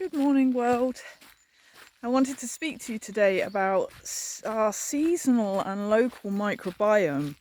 Good morning, world. I wanted to speak to you today about our seasonal and local microbiome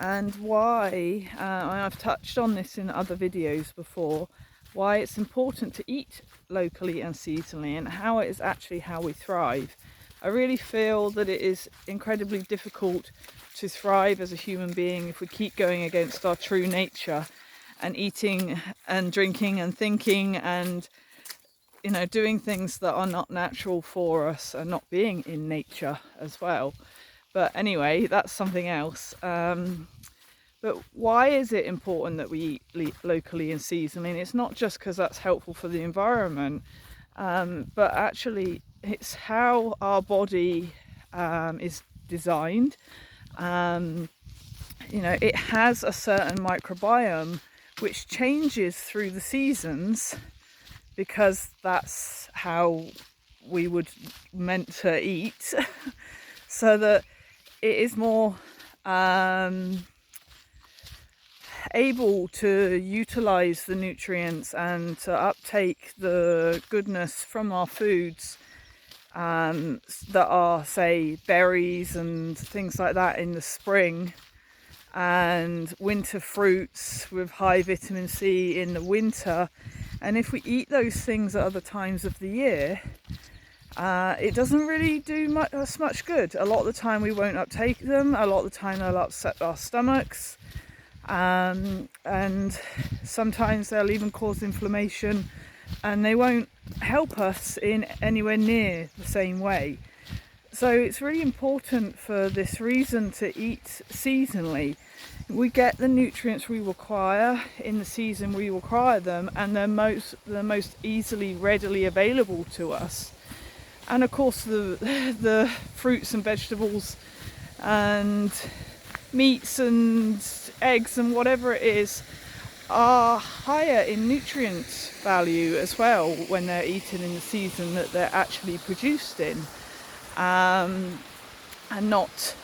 and why, I've touched on this in other videos before, why it's important to eat locally and seasonally and how it is actually how we thrive. I really feel that it is incredibly difficult to thrive as a human being if we keep going against our true nature and eating and drinking and thinking and doing things that are not natural for us and not being in nature as well. But anyway, that's something else. But why is it important that we eat locally and seasonally? And it's not just because that's helpful for the environment, but actually it's how our body is designed. It has a certain microbiome which changes through the seasons, because that's how we would meant to eat so that it is more able to utilize the nutrients and to uptake the goodness from our foods that are, say, berries and things like that in the spring, and winter fruits with high vitamin C in the winter. And if we eat those things at other times of the year, it doesn't really do us much good. A lot of the time we won't uptake them, a lot of the time they'll upset our stomachs, and sometimes they'll even cause inflammation, and they won't help us in anywhere near the same way. So it's really important for this reason to eat seasonally. We get the nutrients we require in the season we require them, and they're most easily readily available to us. And of course the fruits and vegetables and meats and eggs and whatever it is are higher in nutrient value as well when they're eaten in the season that they're actually produced in, and not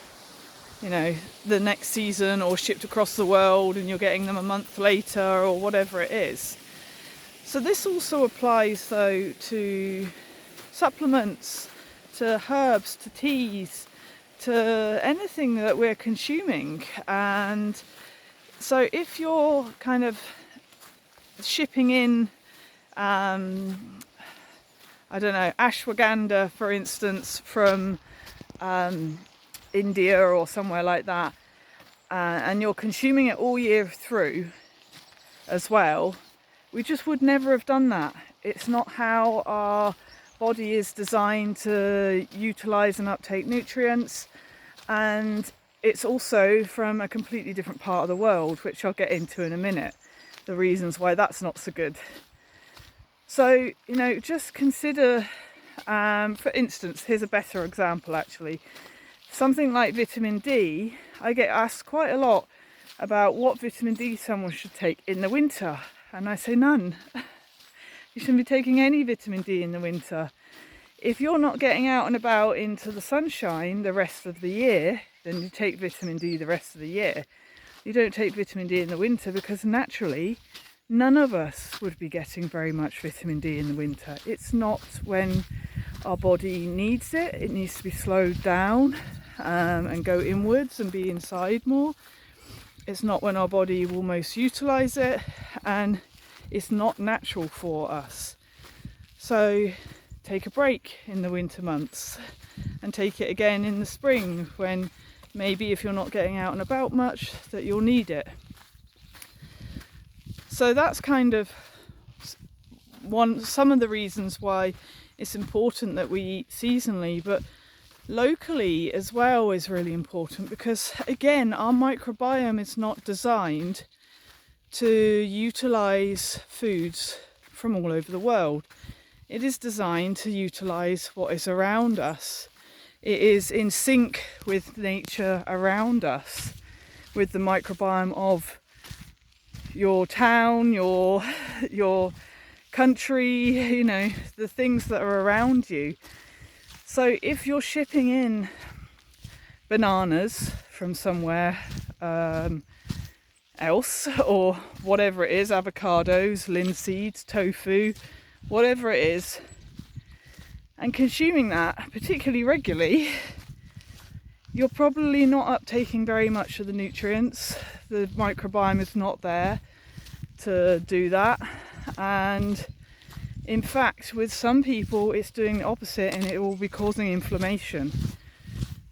the next season or shipped across the world and you're getting them a month later or whatever it is. So this also applies though to supplements, to herbs, to teas, to anything that we're consuming. And so if you're kind of shipping in ashwagandha, for instance, from India or somewhere like that, and you're consuming it all year through as well, we just would never have done that. It's not how our body is designed to utilize and uptake nutrients, and it's also from a completely different part of the world, which I'll get into in a minute, the reasons why that's not so good. So just consider, for instance, here's a better example actually. Something like vitamin D, I get asked quite a lot about what vitamin D someone should take in the winter. And I say none. You shouldn't be taking any vitamin D in the winter. If you're not getting out and about into the sunshine the rest of the year, then you take vitamin D the rest of the year. You don't take vitamin D in the winter because naturally none of us would be getting very much vitamin D in the winter. It's not when our body needs it. It needs to be slowed down and go inwards and be inside more. It's not when our body will most utilize it, and it's not natural for us. So take a break in the winter months and take it again in the spring, when maybe if you're not getting out and about much, that you'll need it. So that's kind of some of the reasons why it's important that we eat seasonally, but locally as well is really important, because again, our microbiome is not designed to utilize foods from all over the world. It is designed to utilize what is around us. It is in sync with nature around us, with the microbiome of your town, your country, the things that are around you. So if you're shipping in bananas from somewhere else, or whatever it is, avocados, linseeds, tofu, whatever it is, and consuming that particularly regularly, you're probably not uptaking very much of the nutrients. The microbiome is not there to do that, and in fact with some people it's doing the opposite, and it will be causing inflammation.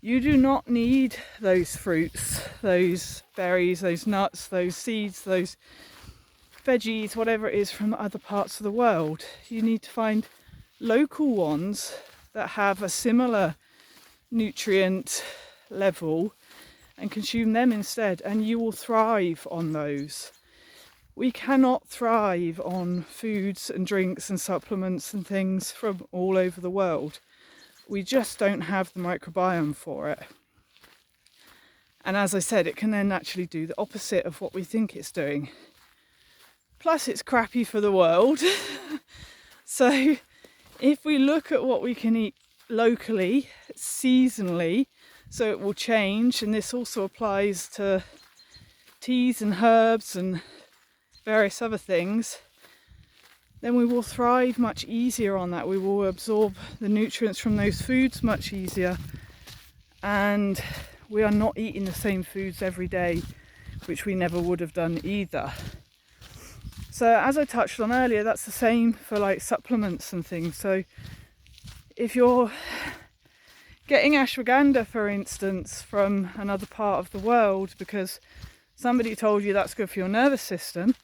You do not need those fruits, those berries, those nuts, those seeds, those veggies, whatever it is, from other parts of the world. You need to find local ones that have a similar nutrient level and consume them instead, and you will thrive on those. We cannot thrive on foods and drinks and supplements and things from all over the world. We just don't have the microbiome for it. And as I said, it can then actually do the opposite of what we think it's doing. Plus, it's crappy for the world. So if we look at what we can eat locally, seasonally, so it will change, and this also applies to teas and herbs and various other things, then we will thrive much easier on that. We will absorb the nutrients from those foods much easier, and we are not eating the same foods every day, which we never would have done either. So as I touched on earlier, that's the same for like supplements and things. So if you're getting ashwagandha, for instance, from another part of the world because somebody told you that's good for your nervous system,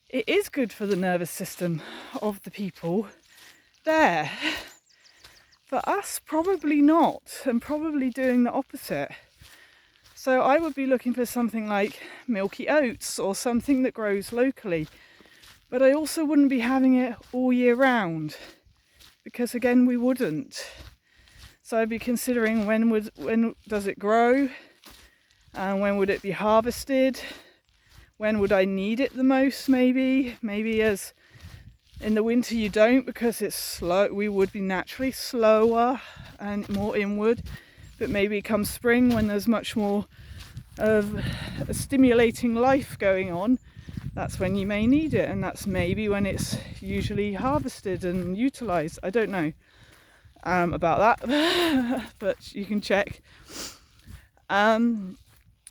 it is good for the nervous system of the people there. For us, probably not, and probably doing the opposite. So I would be looking for something like milky oats or something that grows locally. But I also wouldn't be having it all year round, because again, we wouldn't. So I'd be considering when does it grow, and when would it be harvested, when would I need it the most, maybe as in the winter you don't, because it's slow. We would be naturally slower and more inward, but maybe come spring when there's much more of a stimulating life going on, that's when you may need it, and that's maybe when it's usually harvested and utilised. I don't know about that, but you can check.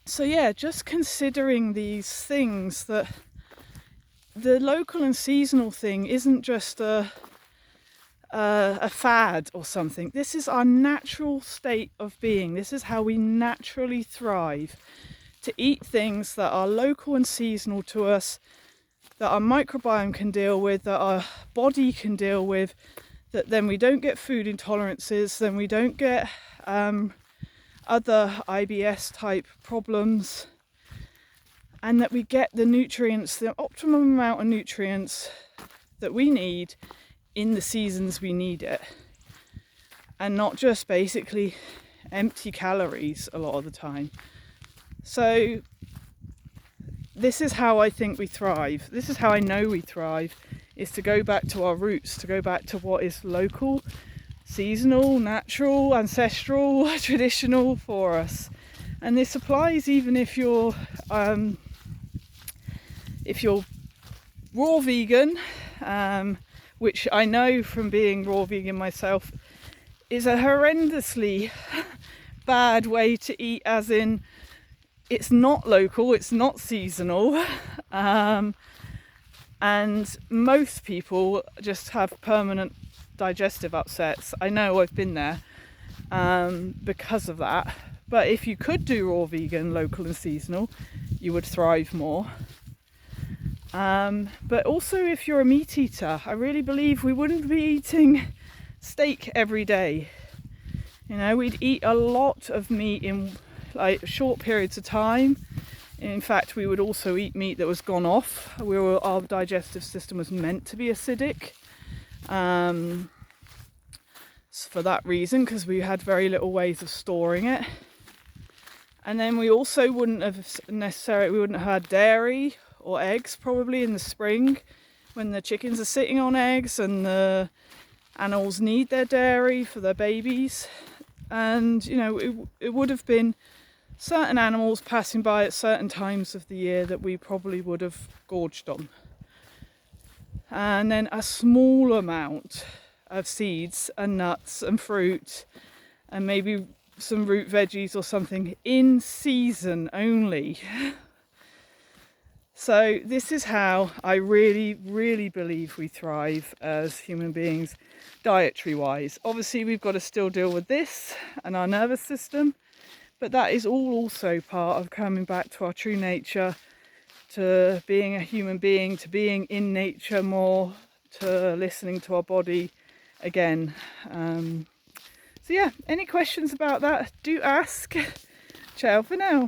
So yeah, just considering these things, that the local and seasonal thing isn't just a fad or something. This is our natural state of being. This is how we naturally thrive, to eat things that are local and seasonal to us, that our microbiome can deal with, that our body can deal with, that then we don't get food intolerances, then we don't get other IBS type problems, and that we get the nutrients, the optimum amount of nutrients that we need in the seasons we need it, and not just basically empty calories a lot of the time. So this is how I think we thrive. This is how I know we thrive, is to go back to our roots, to go back to what is local, seasonal, natural, ancestral, traditional for us. And this applies even if you're raw vegan, which I know from being raw vegan myself is a horrendously bad way to eat, as in it's not local, it's not seasonal, and most people just have permanent digestive upsets. I know, I've been there because of that. But if you could do raw vegan, local and seasonal, you would thrive more. But also if you're a meat eater, I really believe we wouldn't be eating steak every day. You know, we'd eat a lot of meat in like short periods of time. In fact, we would also eat meat that was gone off. Our digestive system was meant to be acidic. For that reason, because we had very little ways of storing it. And then we also wouldn't have had dairy or eggs probably in the spring, when the chickens are sitting on eggs and the animals need their dairy for their babies. And you know, it would have been certain animals passing by at certain times of the year that we probably would have gorged on. and then a small amount of seeds and nuts and fruit, and maybe some root veggies or something in season only. So this is how I really, really believe we thrive as human beings, dietary wise. Obviously, we've got to still deal with this and our nervous system, but that is all also part of coming back to our true nature, to being a human being, to being in nature more, to listening to our body again. So yeah, any questions about that, do ask. Ciao for now.